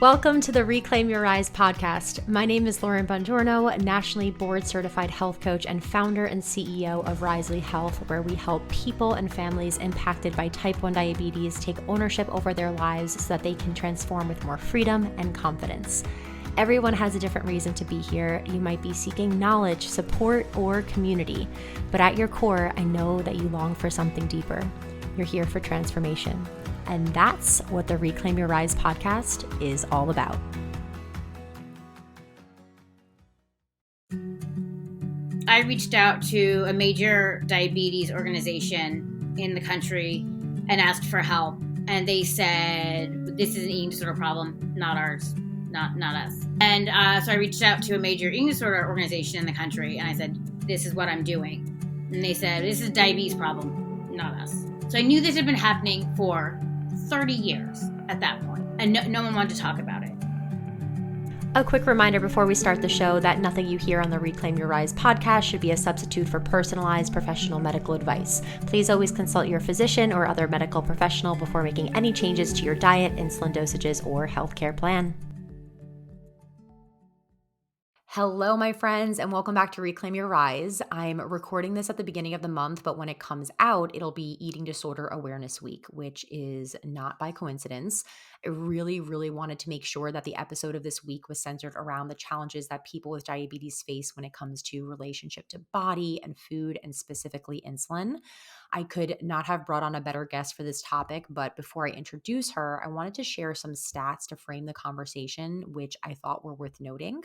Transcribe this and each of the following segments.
Welcome to the Reclaim Your Rise podcast. My name is Lauren Bongiorno, nationally board certified health coach and founder and CEO of Risely Health, where we help people and families impacted by type 1 diabetes take ownership over their lives so that they can transform with more freedom and confidence. Everyone has a different reason to be here. You might be seeking knowledge, support, or community, but at your core, I know that you long for something deeper. You're here for transformation. And that's what the Reclaim Your Rise podcast is all about. I reached out to a major diabetes organization in the country and asked for help. And they said, this is an eating disorder problem, not ours, not us. And so I reached out to a major eating disorder organization in the country and I said, this is what I'm doing. And they said, this is a diabetes problem, not us. So I knew this had been happening for 30 years at that point, and no one wanted to talk about it. A quick reminder before we start the show that nothing you hear on the Reclaim Your Rise podcast should be a substitute for personalized professional medical advice. Please always consult your physician or other medical professional before making any changes to your diet, insulin dosages, or healthcare plan. Hello, my friends, and welcome back to Reclaim Your Rise. I'm recording this at the beginning of the month, but when it comes out, it'll be Eating Disorder Awareness Week, which is not by coincidence. I really wanted to make sure that the episode of this week was centered around the challenges that people with diabetes face when it comes to relationship to body and food, and specifically insulin. I could not have brought on a better guest for this topic, but before I introduce her, I wanted to share some stats to frame the conversation, which I thought were worth noting.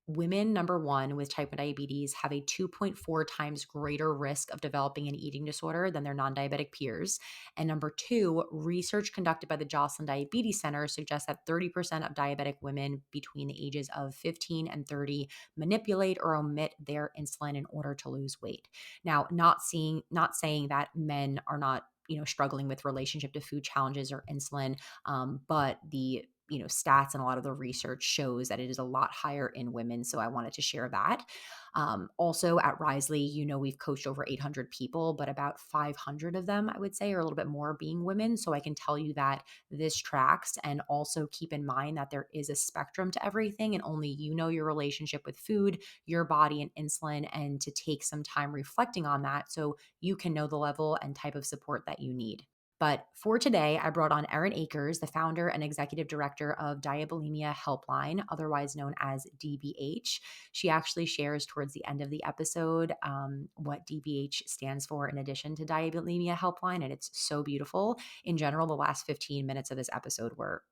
Women, number one, with type 1 diabetes have a 2.4 times greater risk of developing an eating disorder than their non-diabetic peers. And number two, research conducted by the Jocelyn Diabetes Center suggests that 30% of diabetic women between the ages of 15 and 30 manipulate or omit their insulin in order to lose weight. Now, not saying that men are not struggling with relationship to food challenges or insulin, but the stats and a lot of the research shows that it is a lot higher in women. So I wanted to share that. Also at Risely, we've coached over 800 people, but about 500 of them, I would say, are a little bit more being women. So I can tell you that this tracks, and also keep in mind that there is a spectrum to everything, and only your relationship with food, your body, and insulin, and to take some time reflecting on that so you can know the level and type of support that you need. But for today, I brought on Erin Akers, the founder and executive director of Diabulimia Helpline, otherwise known as DBH. She actually shares towards the end of the episode what DBH stands for in addition to Diabulimia Helpline, and it's so beautiful. In general, the last 15 minutes of this episode were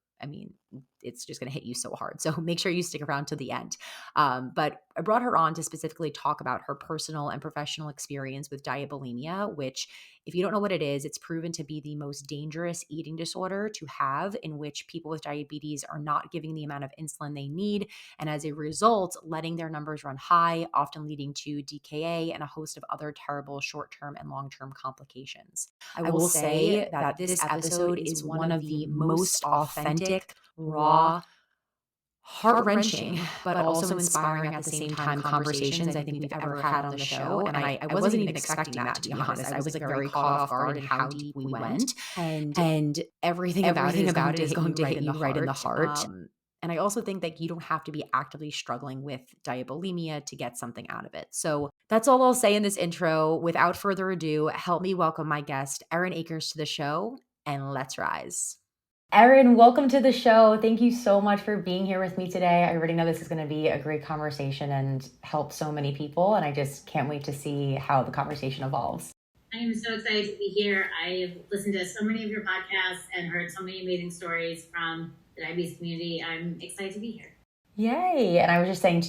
it's just going to hit you so hard. So make sure you stick around to the end. But I brought her on to specifically talk about her personal and professional experience with diabulimia, which, if you don't know what it is, it's proven to be the most dangerous eating disorder to have, in which people with diabetes are not giving the amount of insulin they need, and as a result, letting their numbers run high, often leading to DKA and a host of other terrible short-term and long-term complications. I will say that this episode is one of the most authentic, raw, heart-wrenching, but also inspiring at the same time conversations I think we've ever had on the show. And I wasn't even expecting that, to be honest. I was very caught off guard in how deep we went. And everything about it is going to hit you right in the heart. And I also think that you don't have to be actively struggling with diabulimia to get something out of it. So that's all I'll say in this intro. Without further ado, help me welcome my guest, Erin Akers, to the show, and let's rise. Erin, welcome to the show. Thank you so much for being here with me today. I already know this is going to be a great conversation and help so many people, and I just can't wait to see how the conversation evolves. I am so excited to be here. I've listened to so many of your podcasts and heard so many amazing stories from the diabetes community. I'm excited to be here. Yay. And I was just saying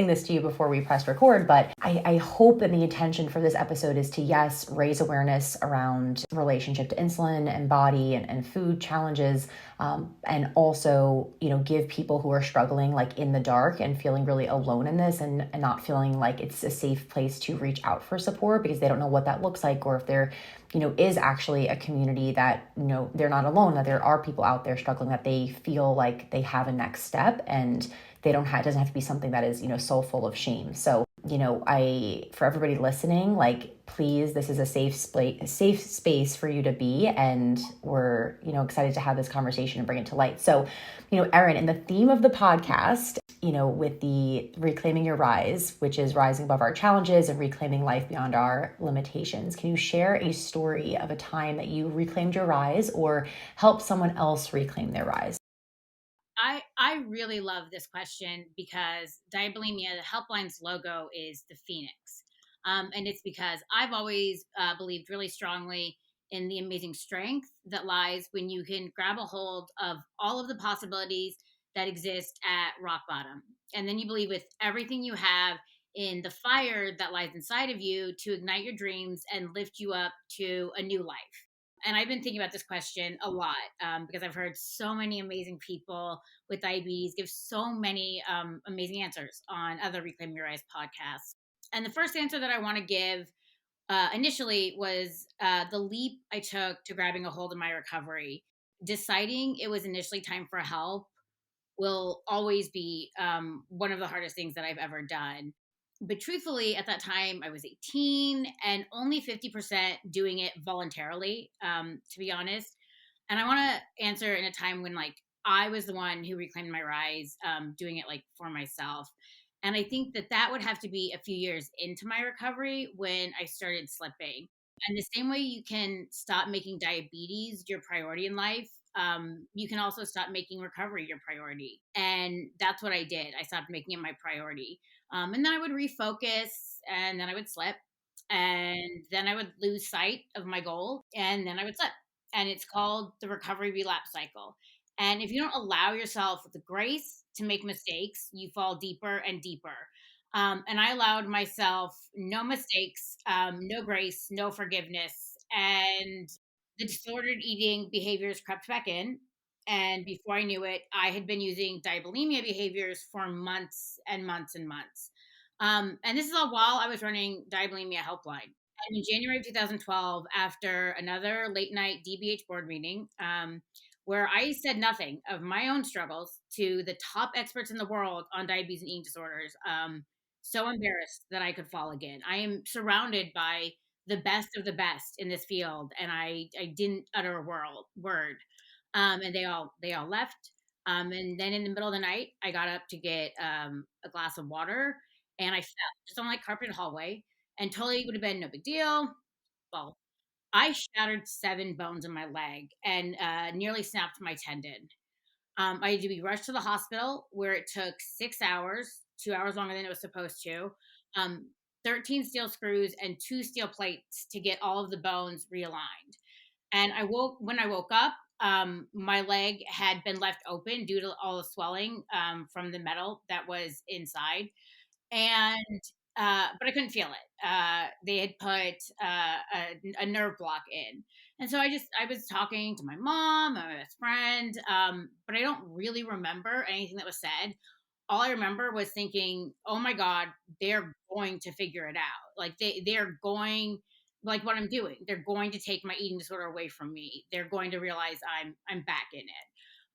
this to you before we pressed record, but I hope that the intention for this episode is to, yes, raise awareness around relationship to insulin and body and food challenges, and also, give people who are struggling like in the dark and feeling really alone in this, and not feeling like it's a safe place to reach out for support because they don't know what that looks like, or if there is actually a community that, they're not alone, that there are people out there struggling, that they feel like they have a next step, and they don't have, it doesn't have to be something that is, so full of shame. So for everybody listening, like, please, this is a safe space for you to be. And we're, excited to have this conversation and bring it to light. So, Erin, in the theme of the podcast, with the Reclaiming Your Rise, which is rising above our challenges and reclaiming life beyond our limitations, can you share a story of a time that you reclaimed your rise or helped someone else reclaim their rise? I really love this question because Diabulimia, the Helpline's logo is the phoenix. And it's because I've always believed really strongly in the amazing strength that lies when you can grab a hold of all of the possibilities that exist at rock bottom. And then you believe with everything you have in the fire that lies inside of you to ignite your dreams and lift you up to a new life. And I've been thinking about this question a lot because I've heard so many amazing people with diabetes give so many amazing answers on other Reclaim Your Rise podcasts. And the first answer that I want to give initially was the leap I took to grabbing a hold of my recovery. Deciding it was initially time for help will always be one of the hardest things that I've ever done. But truthfully, at that time, I was 18 and only 50% doing it voluntarily, to be honest. And I want to answer in a time when, like, I was the one who reclaimed my rise, doing it like for myself. And I think that that would have to be a few years into my recovery when I started slipping. And the same way you can stop making diabetes your priority in life, you can also stop making recovery your priority. And that's what I did. I stopped making it my priority. And then I would refocus and then I would slip. And then I would lose sight of my goal and then I would slip. And it's called the Recovery-Relapse Cycle. And if you don't allow yourself the grace to make mistakes, you fall deeper and deeper. And I allowed myself no mistakes, no grace, no forgiveness. And the disordered eating behaviors crept back in. And before I knew it, I had been using diabulimia behaviors for months and months and months. And this is all while I was running Diabulimia Helpline. And in January of 2012, after another late night DBH board meeting, where I said nothing of my own struggles to the top experts in the world on diabetes and eating disorders, so embarrassed that I could fall again. I am surrounded by the best of the best in this field, and I didn't utter a word. And they all left. And then in the middle of the night, I got up to get a glass of water, and I fell just on like carpeted hallway, and totally would have been no big deal. Well, I shattered 7 bones in my leg and nearly snapped my tendon. I had to be rushed to the hospital where it took 6 hours, 2 hours longer than it was supposed to, um, 13 steel screws and 2 steel plates to get all of the bones realigned. And when I woke up, my leg had been left open due to all the swelling from the metal that was inside. And but I couldn't feel it. They had put a nerve block in, and so I was talking to my mom, my best friend, but I don't really remember anything that was said. All I remember was thinking, "Oh my god, they're going to figure it out. Like they're going." Like what I'm doing, they're going to take my eating disorder away from me. They're going to realize I'm back in it.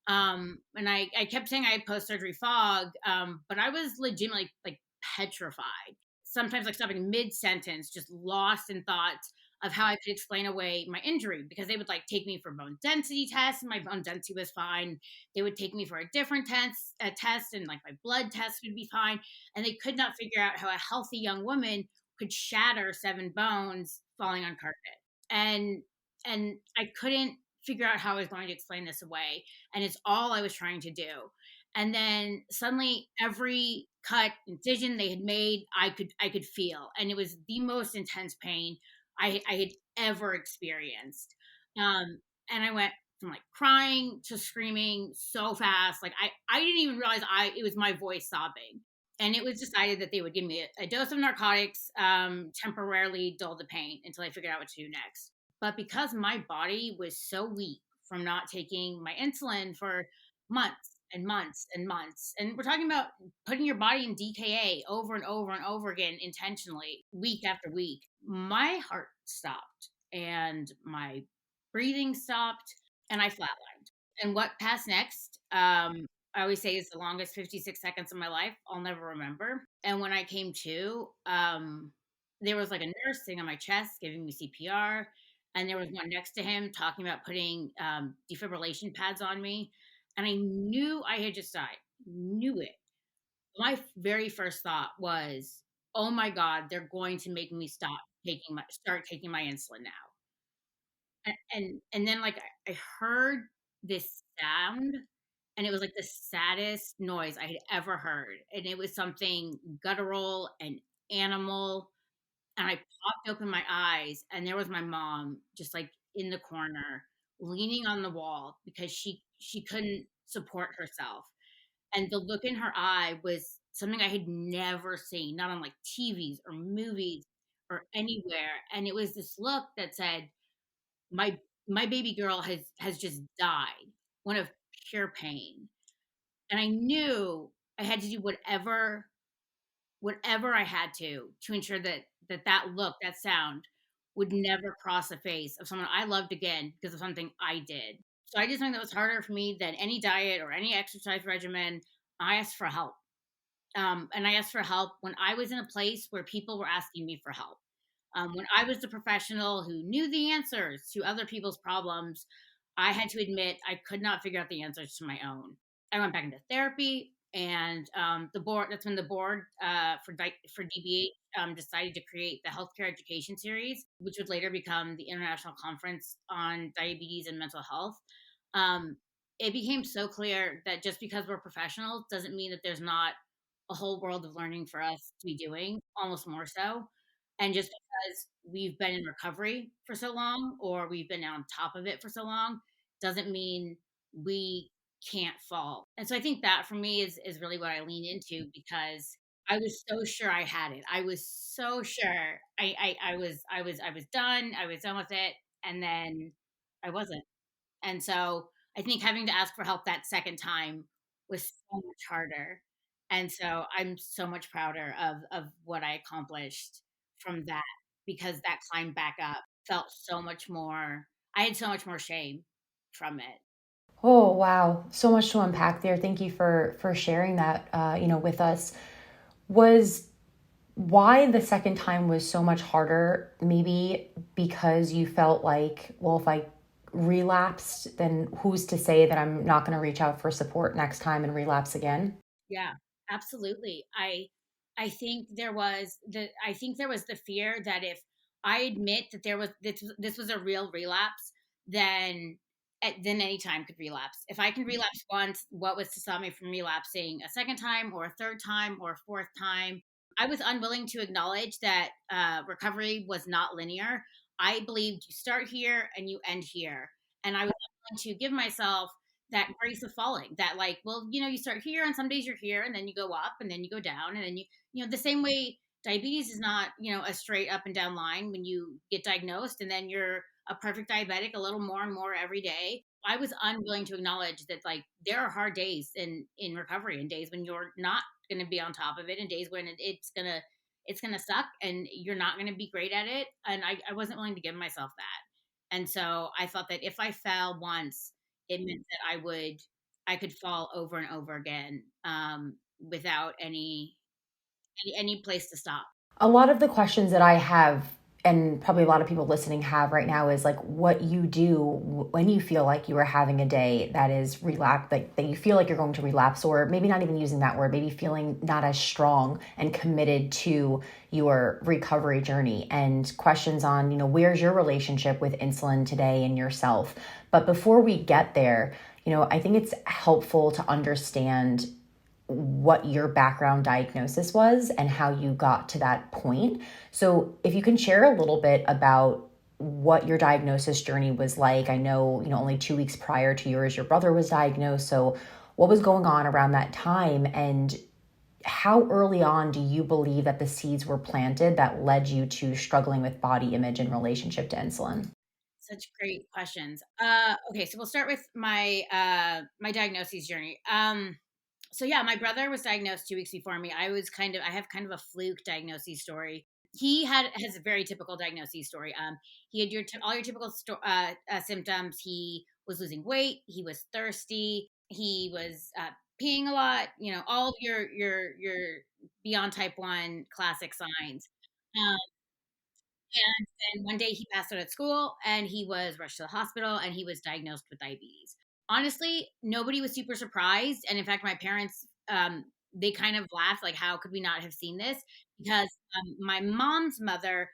And I kept saying I had post surgery fog, but I was legitimately like petrified. Sometimes like stopping mid sentence, just lost in thoughts of how I could explain away my injury because they would like take me for bone density tests and my bone density was fine. They would take me for a different test and like my blood test would be fine. And they could not figure out how a healthy young woman could shatter 7 bones falling on carpet. And I couldn't figure out how I was going to explain this away. And it's all I was trying to do. And then suddenly every cut incision they had made, I could feel. And it was the most intense pain I had ever experienced. And I went from like crying to screaming so fast. Like I didn't even realize it was my voice sobbing. And it was decided that they would give me a dose of narcotics, temporarily dull the pain until I figured out what to do next. But because my body was so weak from not taking my insulin for months and months and months, and we're talking about putting your body in DKA over and over and over again intentionally, week after week, my heart stopped and my breathing stopped and I flatlined. And what passed next? I always say it's the longest 56 seconds of my life I'll never remember. And when I came to, there was like a nurse sitting on my chest giving me CPR, and there was one next to him talking about putting defibrillation pads on me. And I knew I had just died, knew it. My very first thought was, oh my God, they're going to make me start taking my insulin now. And then like I heard this sound, and it was like the saddest noise I had ever heard. And it was something guttural and animal. And I popped open my eyes, and there was my mom just like in the corner, leaning on the wall because she couldn't support herself. And the look in her eye was something I had never seen, not on like TVs or movies or anywhere. And it was this look that said, my baby girl has just died, one of pure pain. And I knew I had to do whatever I had to ensure that look, that sound would never cross the face of someone I loved again because of something I did. So I did something that was harder for me than any diet or any exercise regimen. I asked for help. And I asked for help when I was in a place where people were asking me for help. When I was the professional who knew the answers to other people's problems, I had to admit I could not figure out the answers to my own. I went back into therapy, and the board. That's when the board for DBH decided to create the healthcare education series, which would later become the International Conference on Diabetes and Mental Health. Um, it became so clear that just because we're professionals doesn't mean that there's not a whole world of learning for us to be doing, almost more so. And just because we've been in recovery for so long, or we've been on top of it for so long, doesn't mean we can't fall. And so I think that for me is really what I lean into, because I was so sure I had it. I was so sure I was done. I was done with it. And then I wasn't. And so I think having to ask for help that second time was so much harder. And so I'm so much prouder of what I accomplished from that, because that climb back up felt so much more. I had so much more shame from it. Oh, wow. So much to unpack there. Thank you for sharing that, with us. Was why the second time was so much harder, maybe because you felt like, well, if I relapsed, then who's to say that I'm not going to reach out for support next time and relapse again? Yeah, absolutely. I think there was the fear that if I admit that this was a real relapse, then then any time could relapse. If I can relapse once, what was to stop me from relapsing a second time or a third time or a fourth time? I was unwilling to acknowledge that recovery was not linear. I believed you start here and you end here, and I was unwilling to give myself that grace of falling, that like, well, you start here and some days you're here, and then you go up and then you go down, and then the same way diabetes is not a straight up and down line. When you get diagnosed and then you're a perfect diabetic a little more and more every day, I was unwilling to acknowledge that like there are hard days in recovery, and days when you're not going to be on top of it, and days when it's gonna suck and you're not going to be great at it. And I wasn't willing to give myself that. And so I thought that if I fell once, it meant that I could fall over and over again, without any place to stop. A lot of the questions that I have, and probably a lot of people listening have right now, is like what you do when you feel like you are having a day that is relapse, like that you feel like you're going to relapse, or maybe not even using that word, maybe feeling not as strong and committed to your recovery journey, and questions on, where's your relationship with insulin today and yourself. But before we get there, I think it's helpful to understand what your background diagnosis was and how you got to that point. So, if you can share a little bit about what your diagnosis journey was like. I know, only 2 weeks prior to yours, your brother was diagnosed. So, what was going on around that time, and how early on do you believe that the seeds were planted that led you to struggling with body image in relationship to insulin? Such great questions. Okay, so we'll start with my diagnosis journey. So yeah, my brother was diagnosed 2 weeks before me. I have kind of a fluke diagnosis story. He has a very typical diagnosis story. He had all your typical symptoms. He was losing weight. He was thirsty. He was peeing a lot, all of your beyond type 1 classic signs. Um, and then one day he passed out at school and he was rushed to the hospital and he was diagnosed with diabetes. Honestly, nobody was super surprised. And in fact, my parents, they kind of laughed, like, how could we not have seen this? Because my mom's mother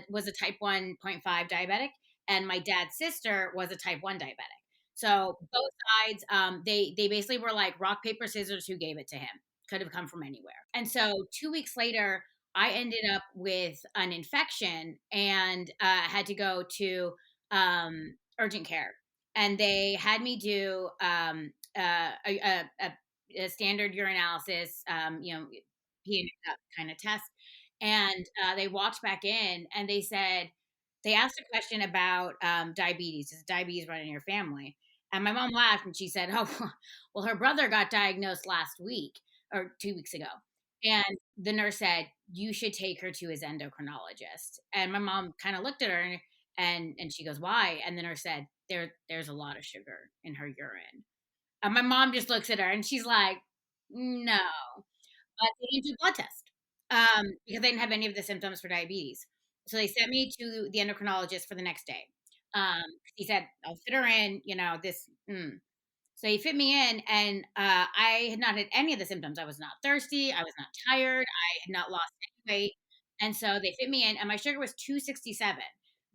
was a type 1.5 diabetic, and my dad's sister was a type 1 diabetic. So both sides, they basically were like rock, paper, scissors, who gave it to him. Could have come from anywhere. And so 2 weeks later, I ended up with an infection and had to go to urgent care. And they had me do a standard urinalysis, pee in a cup kind of test. And they walked back in and they asked a question about diabetes. Does diabetes run in your family? And my mom laughed and she said, "Oh, well, her brother got diagnosed last week or 2 weeks ago." And the nurse said, "You should take her to his endocrinologist." And my mom kind of looked at her and she goes, "Why?" And the nurse said, "There's a lot of sugar in her urine." And my mom just looks at her and she's like, "No." But they didn't do a blood test, because they didn't have any of the symptoms for diabetes. So they sent me to the endocrinologist for the next day. He said, "I'll fit her in, this." So he fit me in, and I had not had any of the symptoms. I was not thirsty. I was not tired. I had not lost any weight. And so they fit me in, and my sugar was 267,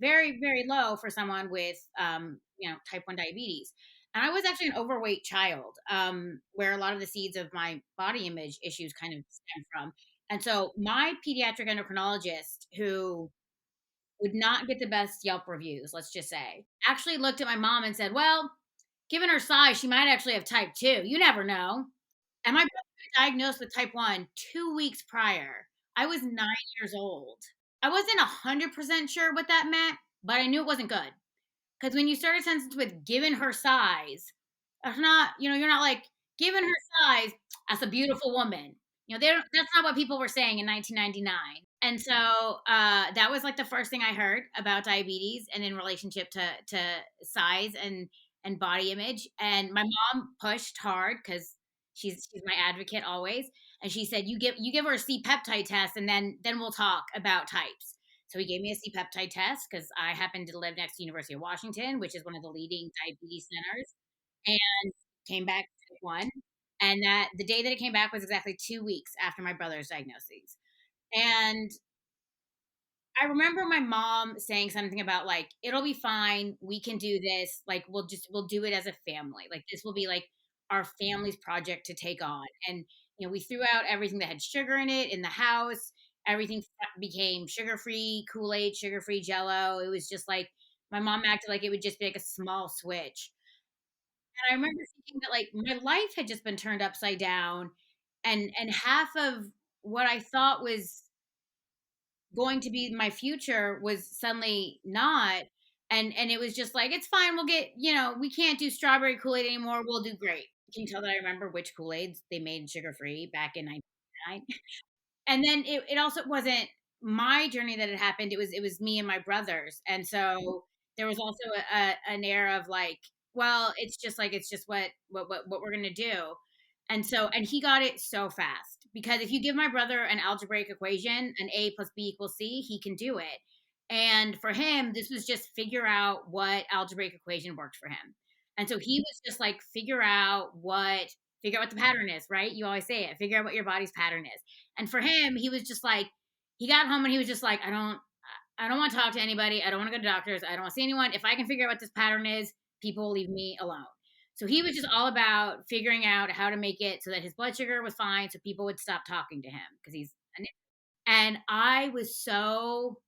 very, very low for someone with, type 1 diabetes. And I was actually an overweight child, where a lot of the seeds of my body image issues kind of stem from. And so my pediatric endocrinologist, who would not get the best Yelp reviews, let's just say, actually looked at my mom and said, "Well, given her size, she might actually have type 2. You never know." And my brother got diagnosed with type 1 2 weeks prior. I was 9 years old. I wasn't 100% sure what that meant, but I knew it wasn't good. Because when you start a sentence with given her size, that's not, you're not like, given her size, that's a beautiful woman. That's not what people were saying in 1999. And so that was like the first thing I heard about diabetes and in relationship to size and body image. And my mom pushed hard because she's my advocate always. And she said, you give her a C peptide test, and then we'll talk about types. So he gave me a C peptide test because I happen to live next to University of Washington, which is one of the leading diabetes centers, and came back type 1. And that the day that it came back was exactly 2 weeks after my brother's diagnoses. And I remember my mom saying something about, like, "It'll be fine. We can do this. Like, we'll do it as a family. Like, this will be like our family's project to take on." And we threw out everything that had sugar in it in the house. Everything became sugar-free Kool-Aid, sugar-free Jello. It was just like my mom acted like it would just be like a small switch. And I remember thinking that, like, my life had just been turned upside down, and half of what I thought was going to be my future was suddenly not. And it was just like, it's fine, we'll get, we can't do strawberry Kool-Aid anymore, we'll do great. Can you tell that I remember which Kool-Aids they made sugar free back in 1999? And then it also wasn't my journey that had happened. It was me and my brothers. And so there was also an air of like, well, it's just what we're gonna do. And he got it so fast, because if you give my brother an algebraic equation, an A plus B equals C, he can do it. And for him, this was just figure out what algebraic equation worked for him. And so he was just like, figure out what the pattern is, right? You always say it, figure out what your body's pattern is. And for him, he was just like, he got home and he was just like, I don't want to talk to anybody. I don't want to go to doctors. I don't want to see anyone. If I can figure out what this pattern is, people will leave me alone. So he was just all about figuring out how to make it so that his blood sugar was fine, so people would stop talking to him because and I was so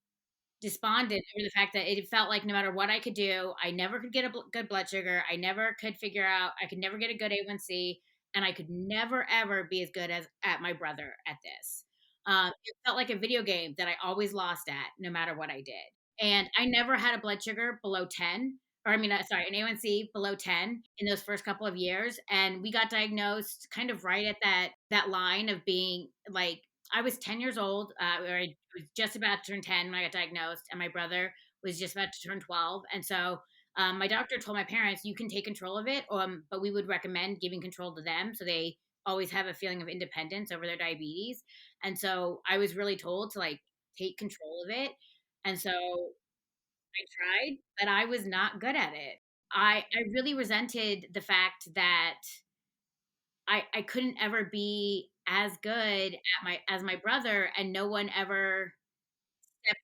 despondent over the fact that it felt like no matter what I could do, I never could get a good blood sugar. I never could figure out, I could never get a good A1C, and I could never, ever be as good as at my brother at this. It felt like a video game that I always lost at no matter what I did. And I never had a blood sugar below 10, or I mean, sorry, an A1C below 10 in those first couple of years. And we got diagnosed kind of right at that line of being like, I was 10 years old, or I was just about to turn 10 when I got diagnosed, and my brother was just about to turn 12. And so My doctor told my parents, you can take control of it, but we would recommend giving control to them so they always have a feeling of independence over their diabetes. And so I was really told to like take control of it. And so I tried, but I was not good at it. I really resented the fact that I couldn't ever be as good at my as my brother, and no one ever stepped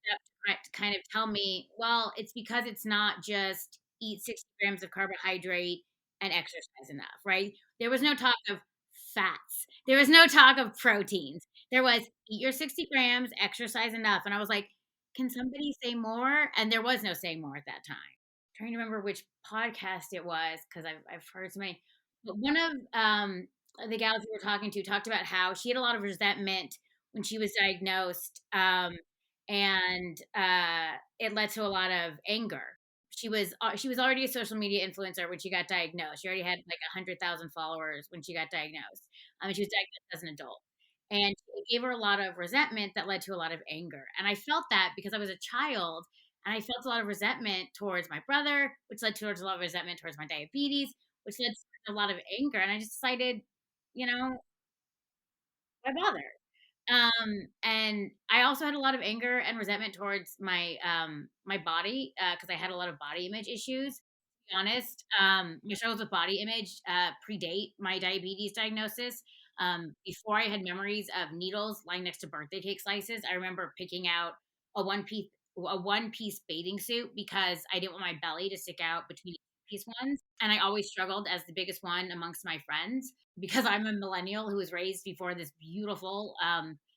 up to kind of tell me, well, it's because it's not just eat 60 grams of carbohydrate and exercise enough, right? There was no talk of fats. There was no talk of proteins. There was eat your 60 grams, exercise enough. And I was like, can somebody say more? And there was no saying more at that time. Trying to remember which podcast it was because I've heard so many. But one of the gals we were talking to talked about how she had a lot of resentment when she was diagnosed. And it led to a lot of anger. She was already a social media influencer when she got diagnosed. She already had like 100,000 followers when she got diagnosed. She was diagnosed as an adult, and it gave her a lot of resentment that led to a lot of anger. And I felt that because I was a child, and I felt a lot of resentment towards my brother, which led towards a lot of resentment towards my diabetes, which led to a lot of anger. And I just decided, you know, why bother? And I also had a lot of anger and resentment towards my body because I had a lot of body image issues. To be honest, my struggles with body image predate my diabetes diagnosis. Before I had memories of needles lying next to birthday cake slices, I remember picking out a one piece bathing suit because I didn't want my belly to stick out between piece ones, and I always struggled as the biggest one amongst my friends because I'm a millennial who was raised before this beautiful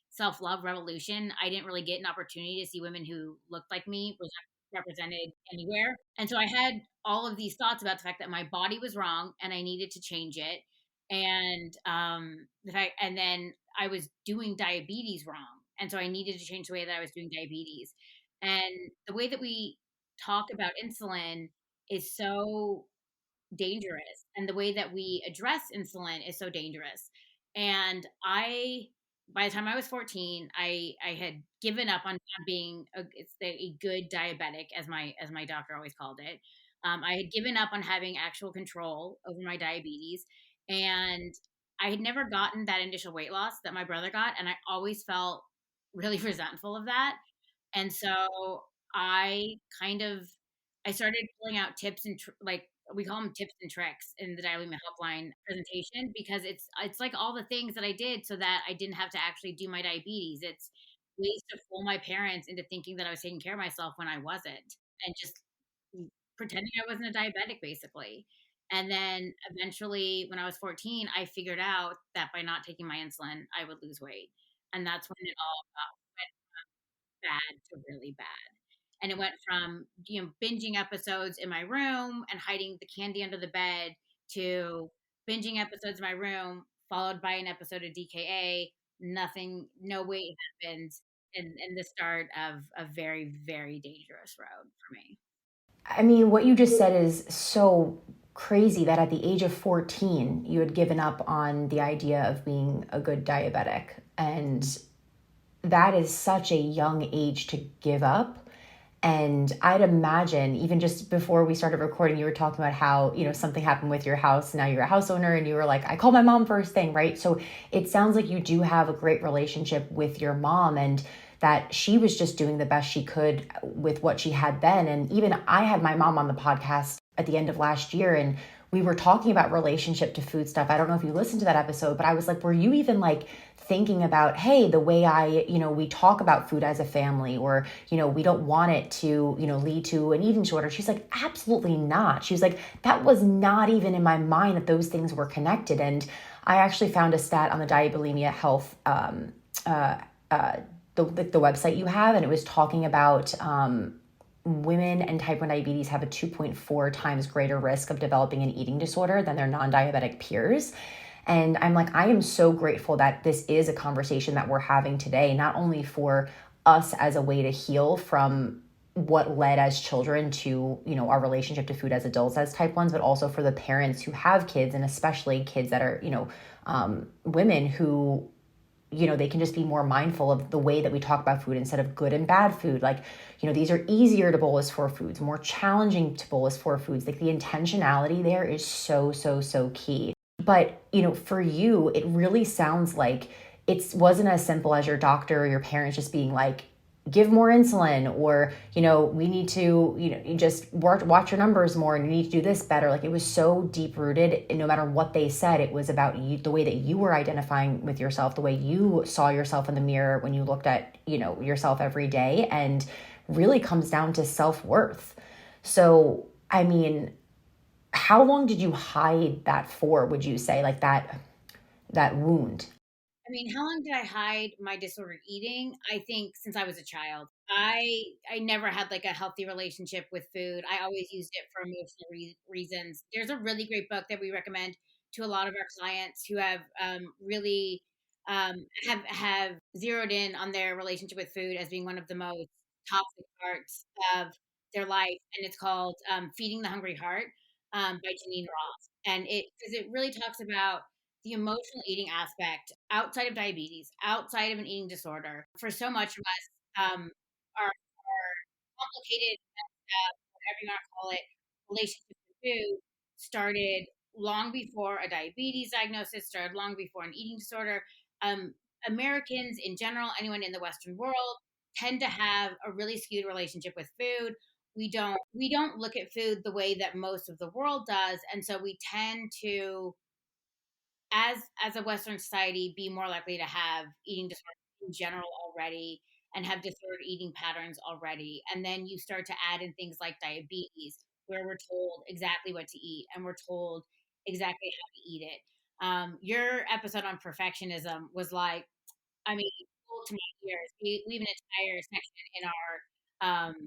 self love revolution. I didn't really get an opportunity to see women who looked like me was represented anywhere. And so I had all of these thoughts about the fact that my body was wrong and I needed to change it. And and then I was doing diabetes wrong. And so I needed to change the way that I was doing diabetes. And the way that we talk about insulin is so dangerous, and the way that we address insulin is so dangerous. And I by the time I was 14, I had given up on being a good diabetic, as my doctor always called it. I had given up on having actual control over my diabetes, and I had never gotten that initial weight loss that my brother got, and I always felt really resentful of that. And so I kind of I started pulling out tips and like we call them tips and tricks in the Diabetes Helpline presentation because it's like all the things that I did so that I didn't have to actually do my diabetes. It's ways to fool my parents into thinking that I was taking care of myself when I wasn't, and just pretending I wasn't a diabetic basically. And then eventually when I was 14, I figured out that by not taking my insulin, I would lose weight. And that's when it all bad to really bad. And it went from, binging episodes in my room and hiding the candy under the bed to binging episodes in my room, followed by an episode of DKA. Nothing, no weight happens, and the start of a very, very dangerous road for me. I mean, what you just said is so crazy that at the age of 14, you had given up on the idea of being a good diabetic. And that is such a young age to give up. And I'd imagine, even just before we started recording, you were talking about how, something happened with your house. Now you're a house owner and you were like, I call my mom first thing, right? So it sounds like you do have a great relationship with your mom, and that she was just doing the best she could with what she had then. And even I had my mom on the podcast at the end of last year, and we were talking about relationship to food stuff. I don't know if you listened to that episode, but I was like, were you even like thinking about, hey, the way we talk about food as a family, or, we don't want it to, lead to an eating disorder? She's like, absolutely not. She was like, that was not even in my mind that those things were connected. And I actually found a stat on the Diabulimia Health, the website you have, and it was talking about women and type 1 diabetes have a 2.4 times greater risk of developing an eating disorder than their non-diabetic peers. And I'm like, I am so grateful that this is a conversation that we're having today, not only for us as a way to heal from what led as children to, our relationship to food as adults as type 1s, but also for the parents who have kids, and especially kids that are, women who they can just be more mindful of the way that we talk about food instead of good and bad food. Like, these are easier to bolus for foods, more challenging to bolus for foods. Like the intentionality there is so, so, so key. But, for you, it really sounds like it wasn't as simple as your doctor or your parents just being like, give more insulin, or, we need to, you just watch your numbers more and you need to do this better. Like it was so deep rooted, and no matter what they said, it was about you, the way that you were identifying with yourself, the way you saw yourself in the mirror when you looked at, yourself every day, and really comes down to self-worth. So, I mean, how long did you hide that for, would you say, like that wound? I mean, how long did I hide my disordered eating? I think since I was a child. I never had like a healthy relationship with food. I always used it for emotional reasons. There's a really great book that we recommend to a lot of our clients who have really have zeroed in on their relationship with food as being one of the most toxic parts of their life, and it's called "Feeding the Hungry Heart" by Janine Ross, and it really talks about the emotional eating aspect outside of diabetes, outside of an eating disorder. For so much of us, our complicated, whatever you want to call it, relationship with food started long before a diabetes diagnosis, started long before an eating disorder. Um, Americans in general, anyone in the Western world, tend to have a really skewed relationship with food. We don't look at food the way that most of the world does, and so we tend to, as a Western society, be more likely to have eating disorders in general already, and have disordered eating patterns already. And then you start to add in things like diabetes, where we're told exactly what to eat and we're told exactly how to eat it. Your episode on perfectionism was like, I mean, gold to my ears. We have an entire section in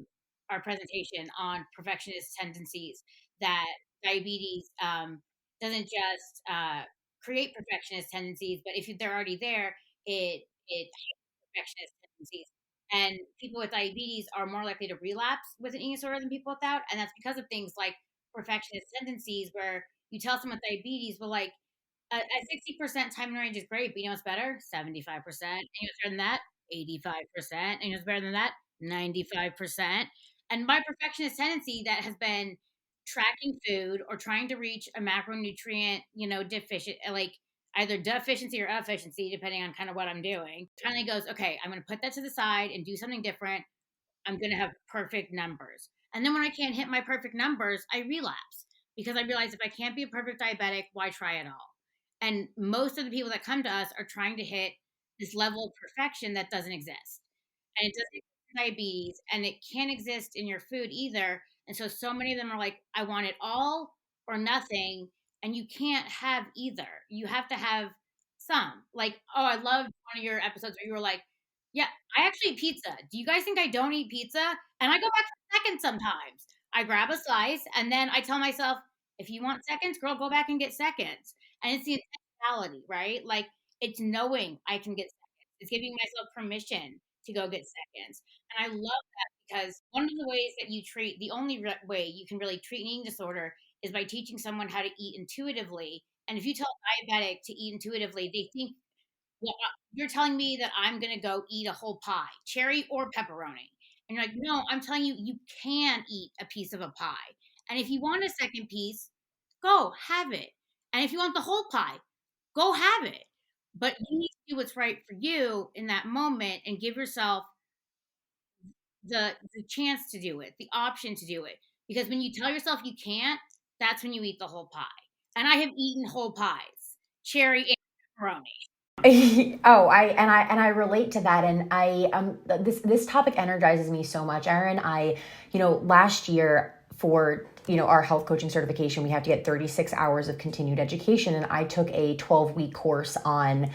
our presentation on perfectionist tendencies, that diabetes doesn't just create perfectionist tendencies, but if they're already there, it perfectionist tendencies. And people with diabetes are more likely to relapse with an eating disorder than people without, and that's because of things like perfectionist tendencies, where you tell someone with diabetes, well, like a 60% time in range is great, but you know what's better? 75%. And you know what's better than that? 85%. And you know what's better than that? 95%. And my perfectionist tendency that has been tracking food or trying to reach a macronutrient, deficient, like either deficiency or efficiency, depending on kind of what I'm doing, finally goes, okay, I'm going to put that to the side and do something different. I'm going to have perfect numbers. And then when I can't hit my perfect numbers, I relapse, because I realize if I can't be a perfect diabetic, why try at all? And most of the people that come to us are trying to hit this level of perfection that doesn't exist. And it doesn't exist in diabetes, and it can't exist in your food either. And so many of them are like, I want it all or nothing. And you can't have either. You have to have some. Like, oh, I loved one of your episodes where you were like, yeah, I actually eat pizza. Do you guys think I don't eat pizza? And I go back for seconds sometimes. I grab a slice and then I tell myself, if you want seconds, girl, go back and get seconds. And it's the intentionality, right? Like, it's knowing I can get seconds. It's giving myself permission to go get seconds. And I love that, because one of the ways that the only way you can really treat an eating disorder is by teaching someone how to eat intuitively. And if you tell a diabetic to eat intuitively, they think, well, you're telling me that I'm going to go eat a whole pie, cherry or pepperoni. And you're like, no, I'm telling you, you can eat a piece of a pie. And if you want a second piece, go have it. And if you want the whole pie, go have it. But you need to do what's right for you in that moment and give yourself the chance to do it, the option to do it. Because when you tell yourself you can't, that's when you eat the whole pie. And I have eaten whole pies, cherry and pepperoni. Oh, I relate to that, and this topic energizes me so much, Erin. Last year for our health coaching certification, we have to get 36 hours of continued education, and I took a 12-week course on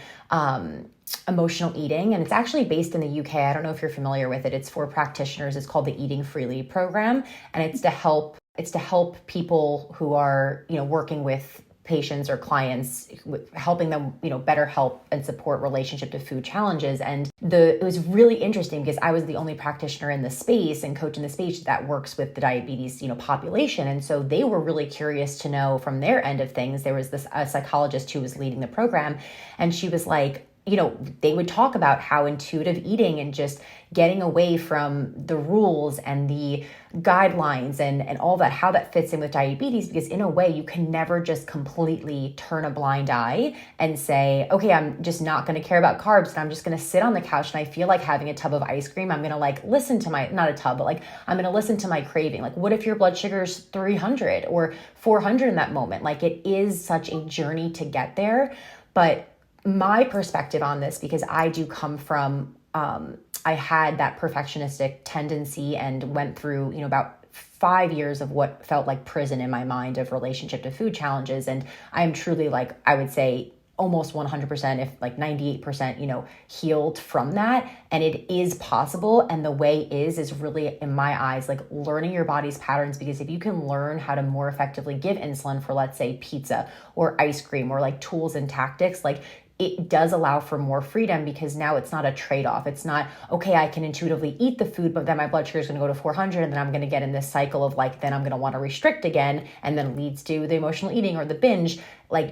emotional eating, and it's actually based in the UK. I don't know if you're familiar with it. It's for practitioners. It's called the Eating Freely program, and it's to help people who are working with patients or clients, helping them, better help and support relationship to food challenges. And it was really interesting because I was the only practitioner in the space and coach in the space that works with the diabetes, population. And so they were really curious to know from their end of things. There was a psychologist who was leading the program, and she was like, they would talk about how intuitive eating and just getting away from the rules and the guidelines and all that, how that fits in with diabetes, because in a way you can never just completely turn a blind eye and say, okay, I'm just not going to care about carbs and I'm just going to sit on the couch and I feel like having a tub of ice cream. I'm going to listen to not a tub, but I'm going to listen to my craving. What if your blood sugar is 300 or 400 in that moment? It is such a journey to get there. But my perspective on this, because I do come from, I had that perfectionistic tendency and went through, about 5 years of what felt like prison in my mind of relationship to food challenges. And I am truly I would say almost 100%, if 98%, healed from that. And it is possible. And the way is really, in my eyes, learning your body's patterns, because if you can learn how to more effectively give insulin for, let's say, pizza or ice cream or tools and tactics, it does allow for more freedom, because now it's not a trade-off. It's not, okay, I can intuitively eat the food, but then my blood sugar is going to go to 400 and then I'm going to get in this cycle of then I'm going to want to restrict again, and then it leads to the emotional eating or the binge.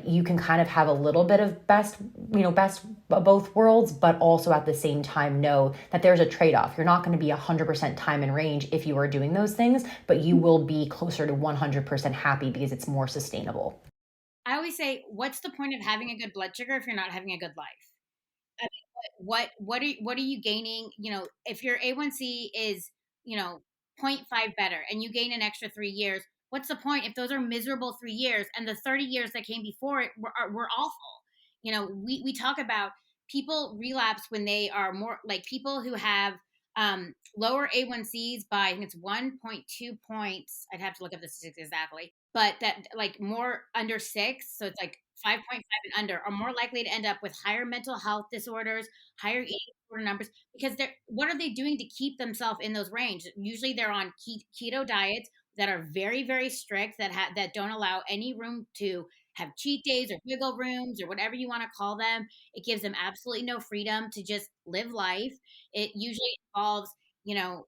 You can kind of have a little bit of best of both worlds, but also at the same time know that there's a trade-off. You're not going to be 100% time and range if you are doing those things, but you will be closer to 100% happy because it's more sustainable. I always say, what's the point of having a good blood sugar if you're not having a good life? I mean, what are you gaining? If your A1C is, you know, zero point 0.5 better and you gain an extra 3 years, what's the point if those are miserable 3 years and the 30 years that came before it were awful? We talk about people relapse when they are more like people who have lower A1Cs by, I think it's 1.2 points. I'd have to look up the statistics exactly, but that more under 6, so it's 5.5 and under, are more likely to end up with higher mental health disorders, higher eating disorder numbers, because what are they doing to keep themselves in those range? Usually they're on keto diets that are very, very strict, that don't allow any room to have cheat days or wiggle rooms or whatever you want to call them. It gives them absolutely no freedom to just live life. It usually involves,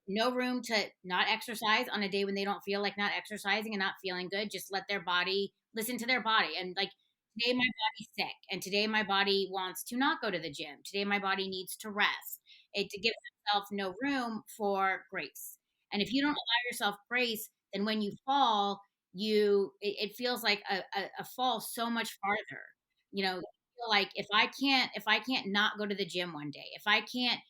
no room to not exercise on a day when they don't feel like not exercising and not feeling good. Just let their body listen to their body. And today my body's sick, and today my body wants to not go to the gym. Today my body needs to rest. It gives itself no room for grace. And if you don't allow yourself grace, then when you fall, it feels like a fall so much farther. You feel like, if I can't not go to the gym one day, if I can't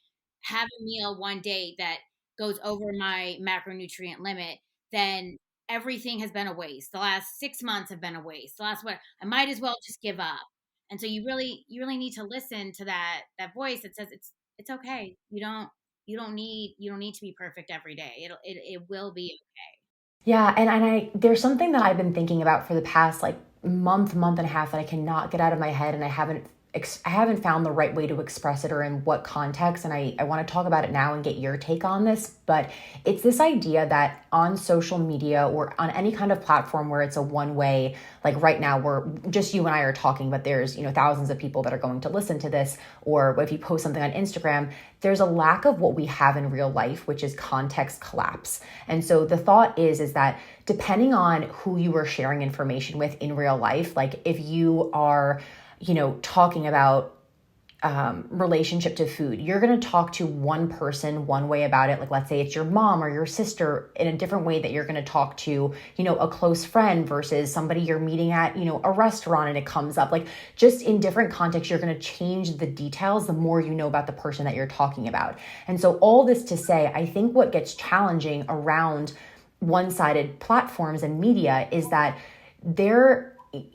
have a meal one day that goes over my macronutrient limit, then everything has been a waste. The last 6 months have been a waste. The last what I might as well just give up. And so you really need to listen to that voice that says it's okay. You don't need to be perfect every day. It will be okay. Yeah, and there's something that I've been thinking about for the past month and a half that I cannot get out of my head, and I haven't found the right way to express it or in what context, and I want to talk about it now and get your take on this. But it's this idea that on social media or on any kind of platform where it's a one way, like right now we're just you and I are talking, but there's thousands of people that are going to listen to this, or if you post something on Instagram, there's a lack of what we have in real life, which is context collapse. And so the thought is that depending on who you are sharing information with in real life, if you are talking about relationship to food, you're going to talk to one person one way about it. Let's say it's your mom or your sister, in a different way that you're going to talk to, a close friend versus somebody you're meeting at, a restaurant, and it comes up. Just in different contexts, you're going to change the details the more you know about the person that you're talking about. And so all this to say, I think what gets challenging around one-sided platforms and media is that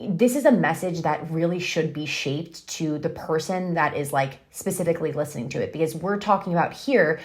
this is a message that really should be shaped to the person that is specifically listening to it, because we're talking about here,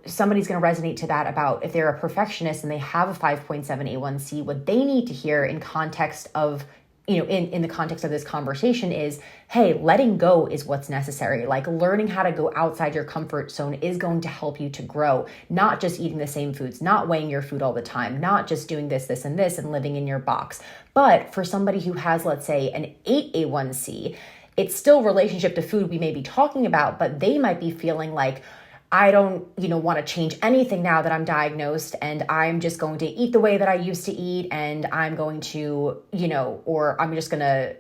somebody's going to resonate to that about if they're a perfectionist and they have a 5.7 A1C, what they need to hear in context of in the context of this conversation is, hey, letting go is what's necessary. Learning how to go outside your comfort zone is going to help you to grow, not just eating the same foods, not weighing your food all the time, not just doing this, and this, and living in your box. But for somebody who has, let's say, an 8 A1C, it's still relationship to food we may be talking about, but they might be feeling like, I don't, want to change anything now that I'm diagnosed, and I'm just going to eat the way that I used to eat, and I'm going to, or I'm just going to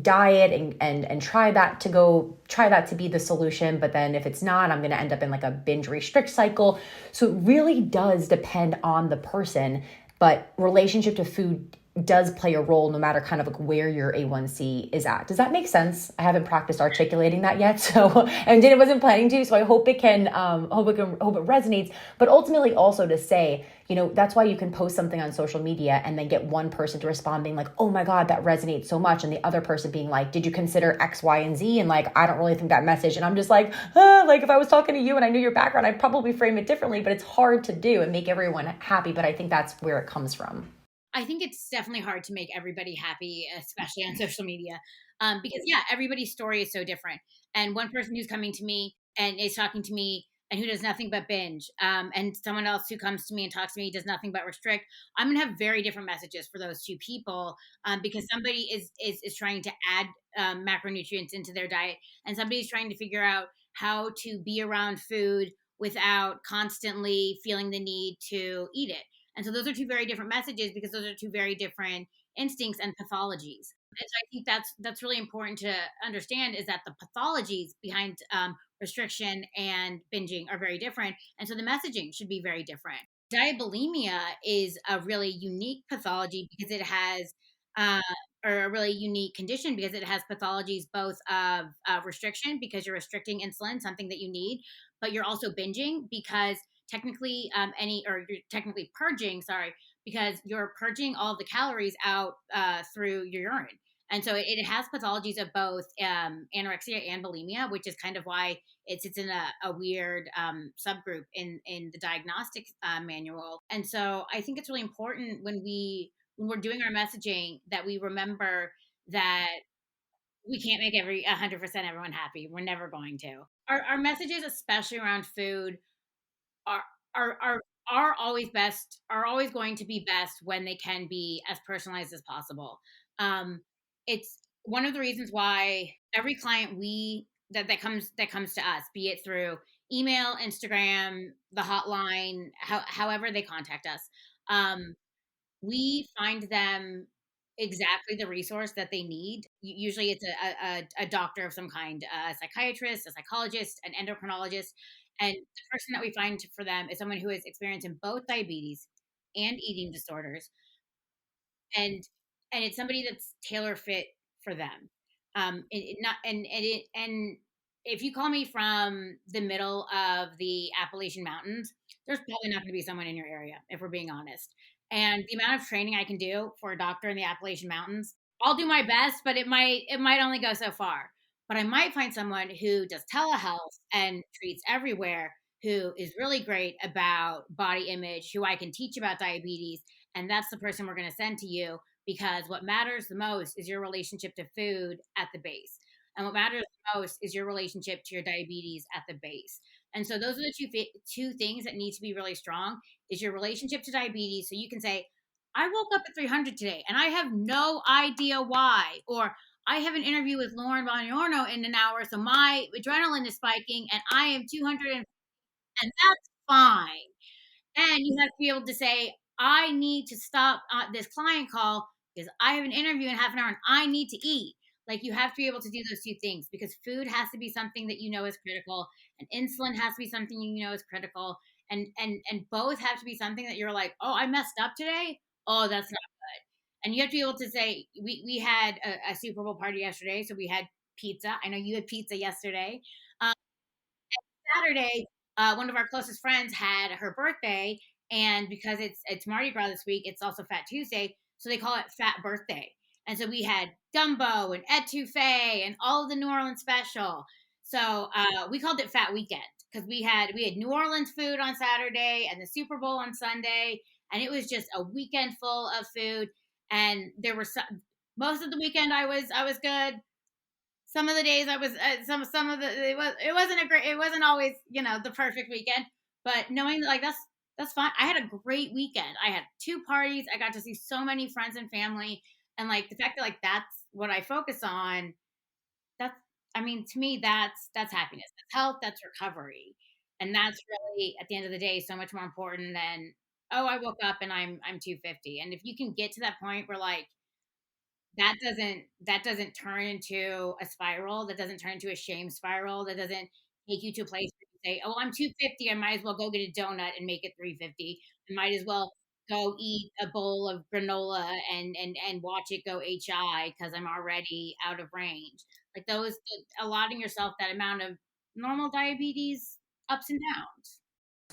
diet and try that to be the solution. But then if it's not, I'm going to end up in like a binge restrict cycle. So it really does depend on the person, but relationship to food does play a role no matter kind of like where your A1C is at. Does that make sense? I haven't practiced articulating that yet, so and I wasn't planning to, so I hope it can hope it resonates. But ultimately also to say, that's why you can post something on social media and then get one person to respond being like, "Oh my God, that resonates so much," and the other person being like, "Did you consider X, Y, and Z?" And like, I don't really think that message. And I'm just like, like if I was talking to you and I knew your background, I'd probably frame it differently, but it's hard to do and make everyone happy. But I think that's where it comes from. I think it's definitely hard to make everybody happy, especially on social media, because yeah, everybody's story is so different. And one person who's coming to me and is talking to me and who does nothing but binge, and someone else who comes to me and talks to me does nothing but restrict. I'm gonna have very different messages for those two people, because somebody is trying to add macronutrients into their diet, and somebody's trying to figure out how to be around food without constantly feeling the need to eat it. And so those are two very different messages because those are two very different instincts and pathologies. And so I think that's really important to understand is that the pathologies behind restriction and binging are very different, and so the messaging should be very different. Diabulimia is a really unique pathology because it has, uh, or a really unique condition because it has pathologies both of restriction because you're restricting insulin, something that you need, but you're also binging because technically or you're technically purging, sorry, because you're purging all the calories out through your urine. And so it has pathologies of both anorexia and bulimia, which is kind of why it sits in a weird subgroup in the diagnostic manual. And so I think it's really important when we're doing our messaging that we remember that we can't make 100% everyone happy. We're never going to. Our messages, especially around food, are are are are always best are always going to be best when they can be as personalized as possible. It's one of the reasons why every client that comes to us, be it through email, Instagram, the hotline, however they contact us, um, we find them exactly the resource that they need. Usually it's a doctor of some kind, a psychiatrist, a psychologist, an endocrinologist. And the person that we find for them is someone who is experiencing both diabetes and eating disorders, and it's somebody that's tailor fit for them. It not and it and if you call me from the middle of the Appalachian Mountains, there's probably not going to be someone in your area, if we're being honest. And the amount of training I can do for a doctor in the Appalachian Mountains, I'll do my best, but it might only go so far. But I might find someone who does telehealth and treats everywhere, who is really great about body image, who I can teach about diabetes, and that's the person we're going to send to you because what matters the most is your relationship to food at the base. And what matters the most is your relationship to your diabetes at the base. And so those are the two things that need to be really strong is your relationship to diabetes. So you can say, I woke up at 300 today and I have no idea why. Or I have an interview with Lauren Boniorno in an hour. So my adrenaline is spiking and I am 200 and that's fine. And you have to be able to say, I need to stop this client call because I have an interview in half an hour and I need to eat. Like you have to be able to do those two things because food has to be something that you know is critical, and insulin has to be something you know is critical, and both have to be something that you're like, oh, I messed up today. Oh, that's not good. And you have to be able to say, we had a Super Bowl party yesterday, so we had pizza. I know you had pizza yesterday. Um, Saturday, one of our closest friends had her birthday, and because it's Mardi Gras this week, it's also Fat Tuesday, so they call it Fat Birthday. And so we had gumbo and etouffee and all of the New Orleans special. So we called it Fat Weekend because we had New Orleans food on Saturday and the Super Bowl on Sunday, and it was just a weekend full of food. And there were most of the weekend I was good. Some of the days I was some of the it wasn't always the perfect weekend, but knowing that like that's fine. I had a great weekend. I had two parties. I got to see so many friends and family, and like the fact that like that's what I focus on. That's I mean to me that's happiness. That's health. That's recovery. And that's really, at the end of the day, so much more important than, oh, I woke up and I'm 250. And if you can get to that point where like that doesn't turn into a spiral, that doesn't turn into a shame spiral, that doesn't take you to a place where you say, "Oh, I'm 250, I might as well go get a donut and make it 350. I might as well go eat a bowl of granola and watch it go HI because I'm already out of range." Like allotting yourself that amount of normal diabetes ups and downs.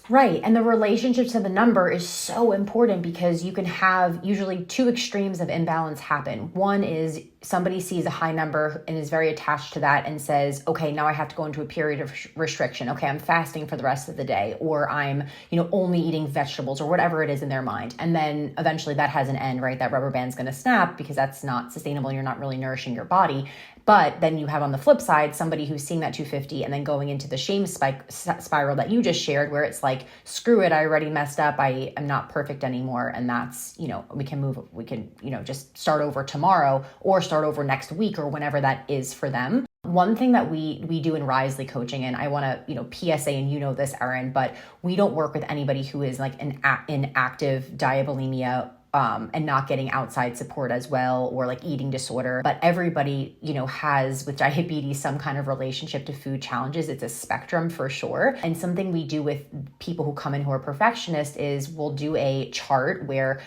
Right. And the relationship to the number is so important because you can have usually two extremes of imbalance happen. One is somebody sees a high number and is very attached to that and says, okay, now I have to go into a period of restriction. Okay, I'm fasting for the rest of the day, or I'm, only eating vegetables or whatever it is in their mind. And then eventually that has an end, right? That rubber band's going to snap because that's not sustainable. You're not really nourishing your body. But then you have on the flip side, somebody who's seeing that 250 and then going into the shame spiral that you just shared, where it's like, screw it, I already messed up. I am not perfect anymore. And that's, we can, just start over tomorrow or start over next week or whenever that is for them. One thing that we do in Risely coaching, and I want to, PSA, and this, Erin, but we don't work with anybody who is like in active diabulimia and not getting outside support as well, or like eating disorder. But everybody, has with diabetes some kind of relationship to food challenges. It's a spectrum for sure. And something we do with people who come in who are perfectionists is we'll do a chart where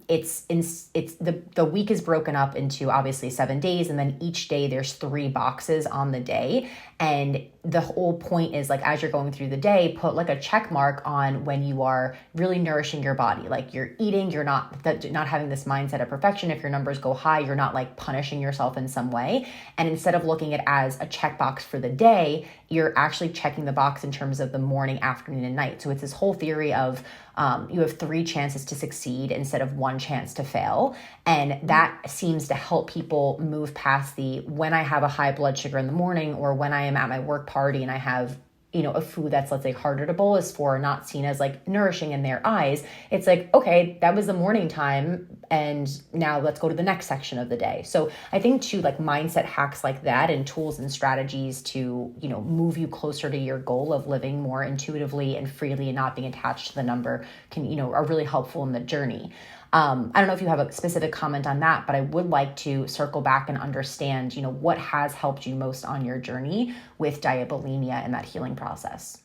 it's the week is broken up into obviously 7 days, and then each day there's 3 boxes on the day. And the whole point is like, as you're going through the day, put like a check mark on when you are really nourishing your body. Like you're eating, you're not having this mindset of perfection. If your numbers go high, you're not like punishing yourself in some way. And instead of looking at it as a checkbox for the day, you're actually checking the box in terms of the morning, afternoon, and night. So it's this whole theory of you have 3 chances to succeed instead of 1 chance to fail. And that seems to help people move past the, when I have a high blood sugar in the morning, or when I am at my work party and I have a food that's, let's say, harder to bolus for, not seen as like nourishing in their eyes. It's like, okay, that was the morning time, and now let's go to the next section of the day. So I think too, like mindset hacks like that and tools and strategies to, move you closer to your goal of living more intuitively and freely and not being attached to the number can, are really helpful in the journey. I don't know if you have a specific comment on that, but I would like to circle back and understand, what has helped you most on your journey with diabulimia and that healing process.